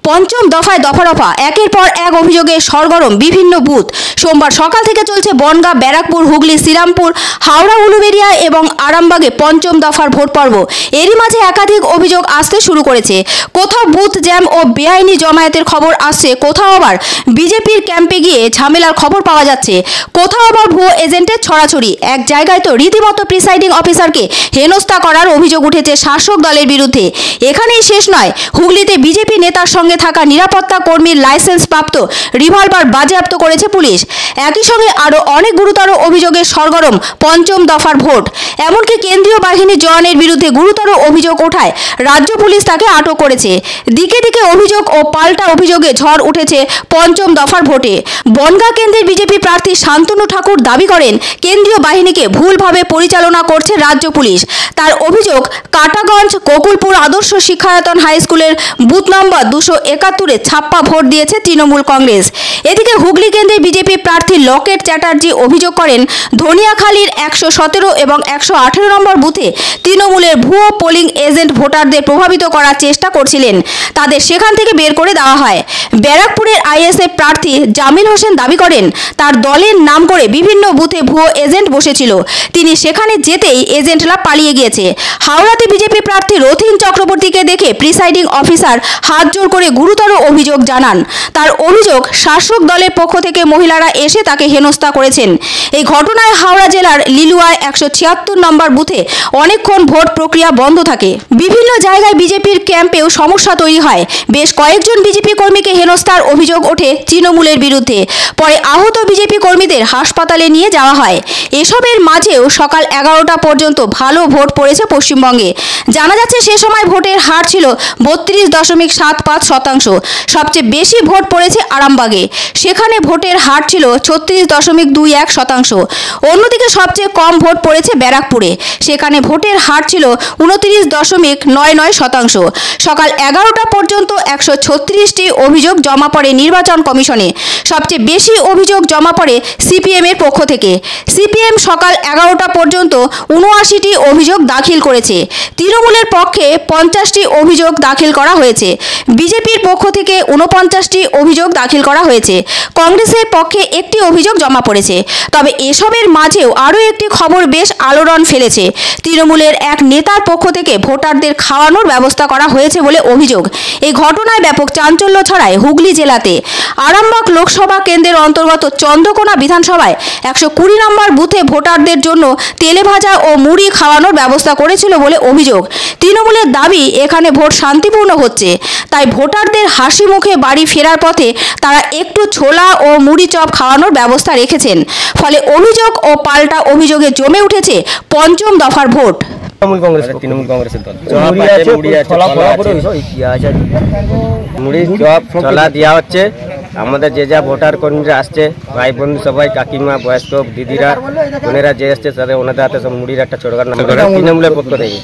পঞ্চম দফায় দফা রফা একের পর এক অভিযোগে সরগরম বিভিন্ন বুথ। সোমবার সকাল থেকে চলছে বনগাঁ, ব্যারাকপুর, হুগলি, শ্রীরামপুর, হাওড়া, উলুবেড়িয়া এবং আরামবাগে পঞ্চম দফার ভোট পর্ব। এরই মাঝে একাধিক অভিযোগ আসতে শুরু করেছে। কোথাও বুথ জ্যাম ও বেআইনি জমায়েতের খবর আসছে, কোথাও আবার বিজেপির ক্যাম্পে গিয়ে ঝামেলার খবর পাওয়া যাচ্ছে, কোথাও আবার ভুয়ো এজেন্টের ছড়াছড়ি। এক জায়গায় তো রীতিমতো প্রিসাইডিং অফিসারকে হেনস্থা করার অভিযোগ উঠেছে শাসক দলের বিরুদ্ধে। এখানেই শেষ নয়, হুগলিতে বিজেপি নেতার সঙ্গে থাকা নিরাপত্তা কর্মীর লাইসেন্স প্রাপ্ত রিভলভার বাজেয়াপ্ত করেছে পুলিশ। একই সঙ্গে আরও অনেক গুরুতর অভিযোগে সরগরম পঞ্চম দফার ভোট। এমনকি কেন্দ্রীয় বাহিনীর জওয়ানের বিরুদ্ধে গুরুতর অভিযোগ ওঠায় রাজ্য পুলিশ তাকে আটক করেছে। দিকে দিকে অভিযোগ ও পাল্টা অভিযোগে ঝড় উঠেছে পঞ্চম দফার ভোটে। বনগাঁ কেন্দ্রের বিজেপি প্রার্থী শান্তনু ঠাকুর দাবি করেন, কেন্দ্রীয় বাহিনীকে ভুলভাবে পরিচালনা করছে রাজ্য পুলিশ। তার অভিযোগ, কাটাগঞ্জ গোকুলপুর আদর্শ শিক্ষায়তন হাই স্কুলের বুথ নম্বর 271-এ ছাপ্পা ভোট দিয়েছে তৃণমূল কংগ্রেস। এদিকে হুগলি কেন্দ্রের বিজেপি প্রার্থী লকেট চ্যাটার্জি অভিযোগ করেন, ধনিয়াখালীর 117 এবং 118 নম্বর বুথে তৃণমূলের ভুয়ো পোলিং এজেন্ট ভোটারদের প্রভাবিত করার চেষ্টা করছিলেন, তাদের সেখান থেকে বের করে দেওয়া হয়। ব্যারাকপুরের আইএসএফ প্রার্থী জামিল হোসেন দাবি করেন, তার দলের নাম করে বিভিন্ন বুথে ভুয়ো এজেন্ট বসেছিল, তিনি সেখানে যেতেই এজেন্টরা পালিয়ে গিয়েছে। হাওড়াতে বিজেপি প্রার্থী রথীন চক্রবর্তীকে দেখে প্রিসাইডিং অফিসার হাত জোর করে গুরুতর অভিযোগ জানান। তার অভিযোগ, শাসক দলের পক্ষ থেকে মহিলারা এসে তাকে হেনস্থা করেছেন। এই ঘটনায় হাওড়া জেলার লিলুয়ায় 176 নম্বর বুথে অনেকক্ষণ ভোট প্রক্রিয়া বন্ধ থাকে। বিভিন্ন জায়গায় বিজেপির ক্যাম্পেও সমস্যা তৈরি হয়। বেশ কয়েকজন বিজেপি কর্মীকে হেনস্থার অভিযোগ ওঠে তৃণমূলের বিরুদ্ধে। পরে আহত বিজেপি কর্মীদের হাসপাতালে নিয়ে যাওয়া হয়। এসবের মাঝেও সকাল 11টা পর্যন্ত ভালো ভোট পড়েছে পশ্চিমবঙ্গে। জানা যাচ্ছে, সে সময় ভোটের হার ছিল 32.75%। সবচেয়ে বেশি ভোট পড়েছে আরামবাগে, সেখানে ভোটের হার ছিল 36.21%। অন্যদিকে সবচেয়ে কম ভোট পড়েছে ব্যারাকপুরে, সেখানে ভোটের হার ছিল 29.99%। সকাল 11টা পর্যন্ত 136টি অভিযোগ জমা পড়ে নির্বাচন কমিশনে। সবচেয়ে বেশি অভিযোগ জমা পড়ে সিপিএম এর পক্ষ থেকে। সিপিএম সকাল 11টা পর্যন্ত 79টি অভিযোগ দাখিল করেছে। তৃণমূলের পক্ষে 50টি অভিযোগ দাখিল করা হয়েছে। বিজেপির পক্ষ থেকে 49টি অভিযোগ দাখিল করা হয়েছে। কংগ্রেসের পক্ষে একটি অভিযোগ জমা পড়েছে। তবে এসবের মাঝেও আরও একটি খবর বেশ আলোড়ন ফেলেছে। তৃণমূলের এক নেতার পক্ষ থেকে ভোটারদের খাওয়ানোর ব্যবস্থা করা হয়েছে বলে অভিযোগ। এই ঘটনায় ব্যাপক চাঞ্চল্য ছড়ায় হুগলি জেলাতে। আরামবাগ লোকসভা কেন্দ্রের অন্তর্গত চন্দ্রকোনা বিধানসভায় 120 নম্বর বুথে ভোটারদের জন্য তেলেভাজা ও মুড়ি খাওয়ানোর ব্যবস্থা করেছিল বলে অভিযোগ। তৃণমূলের দাবি, এখানে ভোট শান্তিপূর্ণ হচ্ছে, তাই ভোটারদের হাসি মুখে বাড়ি ফেরার পথে তারা একটু ছোলা ও মুড়ি চপ খাওয়ানোর ব্যবস্থা রেখেছেন। ফলে অভিযোগ ও পাল্টা অভিযোগে জমে উঠেছে পঞ্চম দফার ভোট। তৃণমূল কংগ্রেসের দল মুড়ি চপ ছোলা দেওয়া হচ্ছে। আমাদের যে যা ভোটার কর্মীরা আসছে, ভাই বন্ধু সবাই, কাকিমা, বয়স্ক দিদিরা, বোনেরা যে আসছে, তাদের ওনাদের হাতে সব মুড়ির একটা ছোটখাটো তৃণমূলের পক্ষ থেকে।